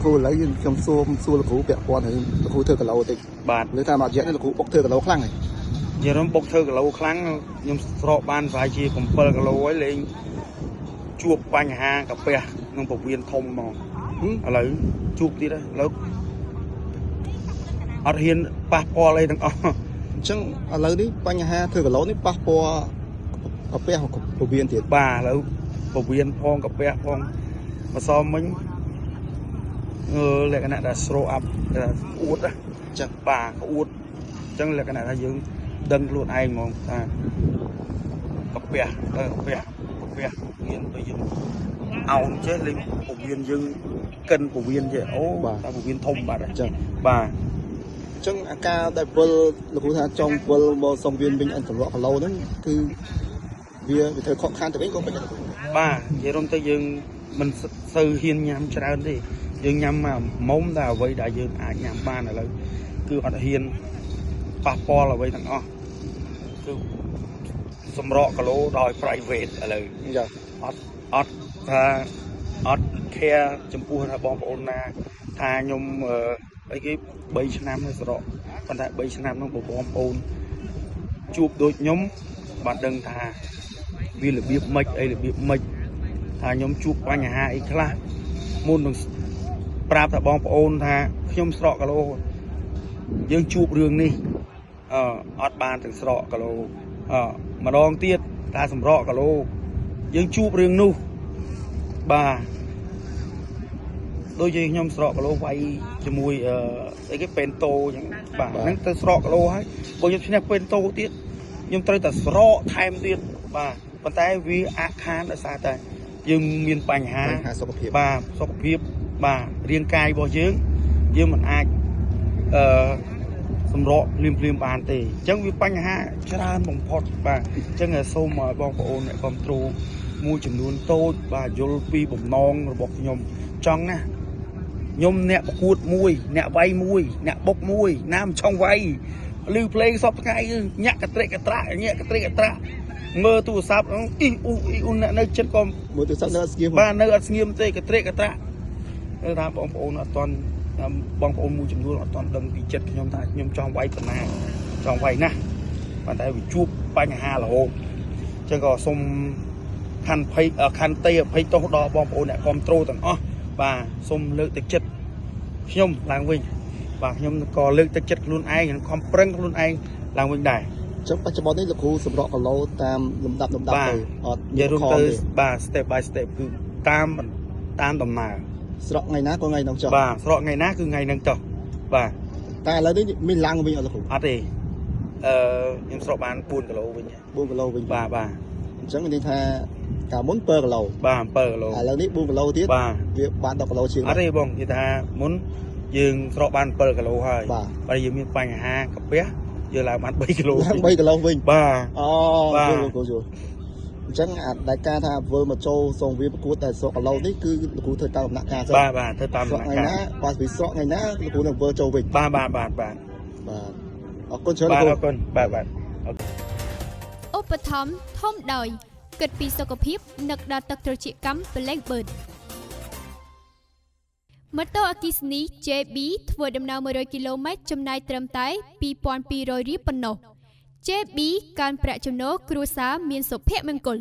គ្រូឥឡូវយើងខ្ញុំសួរលោកគ្រូពាក់ព័ន្ធនឹងលោកគ្រូធ្វើគីឡូតិចបាទលើថាមួយរយៈនេះលោកគ្រូបុកធ្វើគីឡូខ្លាំងហើយនិយាយរំបុកធ្វើគីឡូខ្លាំងខ្ញុំស្រកបានប្រហែលជា7គីឡូហើយលេងជួបបញ្ហាកាពះក្នុងពោះវៀនធំហ្មងឥឡូវជួបទៀតហើយឥឡូវអត់ហ៊ានប៉ះពាល់អីទាំងអស់អញ្ចឹងឥឡូវនេះបញ្ហាធ្វើគីឡូនេះប៉ះពាល់កាពះពោះវៀនទៀតបាទឥឡូវពោះវៀនផងកាពះផងម្សិលមិញលក្ខណៈថា throw up ក្អួតចឹងបាទក្អួតចឹងលក្ខណៈថាយើងដឹងខ្លួនឯងហ្មងថាកាពះមានទៅយើងអោនចេះលេងពោះវៀនយើងកិនពោះវៀនចេះអូតែពោះវៀនធំបាទអញ្ចឹងបាទអញ្ចឹងអាការដែលពលលោកគ្រូថាចង់ពលមកសុំវៀនវិញអិនសម្រក់គីឡូហ្នឹងគឺវាធ្វើខកខានទៅវិញក៏មិនដែរបាទនិយាយរំទៅយើងមិនសូវហ៊ានញ៉ាំច្រើនទេយើងញ៉ាំមកមុំតែអ្វីដែលយើងអាចញ៉ាំបានឥឡូវគឺអត់ហ៊ានប៉ះពាល់អ្វីទាំងអស់គឺសម្រក់គីឡូដោយ private ឥឡូវចាអត់ថាអត់ care ចំពោះថាបងប្អូនណាថាខ្ញុំអីគេ3ឆ្នាំហើយស្រកប៉ុន្តែ3ឆ្នាំនោះបងប្អូនជួបដូចខ្ញុំបានដឹងថាវារបៀបម៉េចអីរបៀបម៉េចថាខ្ញុំជួបបញ្ហាអីខ្លះមុននឹងប្រាប់ថាបងប្អូនថាខ្ញុំស្រកគីឡូយើងជួបរឿងនេះអត់បានទាំងស្រកគីឡូម្ដងទៀតតែសម្រក់គីឡូយើងជួបរឿងនោះបាទដូចជាខ្ញុំស្រកគីឡូវាយជាមួយអីគេពេនតូអញ្ចឹងបាទហ្នឹងទៅស្រកគីឡូហើយបើខ្ញុំឈ្នះពេនតូទៀតខ្ញុំត្រូវតែស្រកថែមទៀតបាទប៉ុន្តែវាអាក់ខានដោយសារតែយើងមានបញ្ហាសុខភាពបាទសុខភាពបាទរាងកាយរបស់យើងមិនអាចសម្រកភ្លាមបានទេអញ្ចឹងវាបញ្ហាច្រើនបំផុតបាទអញ្ចឹងសូមឲ្យបងប្អូនអ្នកគ្រប់គ្រងមួយចំនួនតូចបាទយល់ពីបំណងរបស់ខ្ញុំចង់ណាខ្ញុំអ្នកប្រកួតមួយអ្នកវាយមួយអ្នកបុកមួយណាមិនចង់វាយឮភ្លេងសពថ្ងៃញាក់កត្រិកកត្រាក់ញាក់កត្រិកកត្រាក់មើលទូរស័ព្ទអ៊ីអ៊ូនៅចិត្តក៏មើលទូរស័ព្ទនៅអត់ស្ងៀមបាទនៅអត់ស្ងៀមទេកត្រិកកត្រាក់គឺថាបងប្អូនអត់ទាន់បងប្អូនមួយចំនួនអត់ទាន់ដឹងពីចិត្តខ្ញុំថាខ្ញុំចង់វាយប៉ុណ្ណាចង់វាយណាស់ប៉ុន្តែវាជួបបញ្ហារហូតអញ្ចឹងក៏សូមខន្តីអភ័យទោសដល់បងប្អូនអ្នកគ្រប់គ្រងទាំងអស់បាទសូមលើកទឹកចិត្តខ្ញុំឡើងវិញបាទខ្ញុំក៏លើកទឹកចិត្តខ្លួនឯងខំប្រឹងខ្លួនឯងឡើងវិញដែរចឹងបច្ចុប្បន្ននេះលោកគ្រូសម្រក់គីឡូតាមលំដាប់ទៅអត់និយាយរួមទៅបាទ step by step គឺតាមដំណើរស្រកថ្ងៃណាក៏ថ្ងៃនោះចុះបាទស្រកថ្ងៃណាគឺថ្ងៃហ្នឹងចុះបាទតែឥឡូវនេះមានឡើងវិញអត់លោកគ្រូអត់ទេខ្ញុំស្រកបាន4គីឡូវិញ4គីឡូវិញបាទអញ្ចឹងមានន័យថាកាលមុន7គីឡូបាទ7គីឡូឥឡូវនេះ4គីឡូទៀតបាទវាបាន10គីឡូជាងអត់ទេបងនិយាយថាមុនយើងស្រកបាន7គីឡូហើយបាទយើងមានបញ្ហាកាពះយើងឡើងបាន3គីឡូ3គីឡូវិញបាទអូលោកគ្រូយល់អញ្ចឹងដែលការថាធ្វើមកចូលសងវាប្រកួតតែស្រកគីឡូនេះគឺលោកគ្រូធ្វើតាមដំណាក់កាលទៅបាទធ្វើតាមដំណាក់កាលថ្ងៃណាបើពីស្រកថ្ងៃណាលោកគ្រូនឹងធ្វើចូលវិញបាទអរគុណច្រើនលោកគ្រូអរគុណបាទឧបត្ថម្ភធំដោយគិតពីសុខភាពនឹកដល់ទឹកត្រចៀកកម្ម Black Bird ម៉ូតូអគ្គិសនី JB ធ្វើដំណើរ100គីឡូម៉ែត្រចំណាយត្រឹមតែ 2200 រៀលប៉ុណ្ណោះ JB កើនប្រាក់ចំណូលគ្រួសារមានសុភមង្គល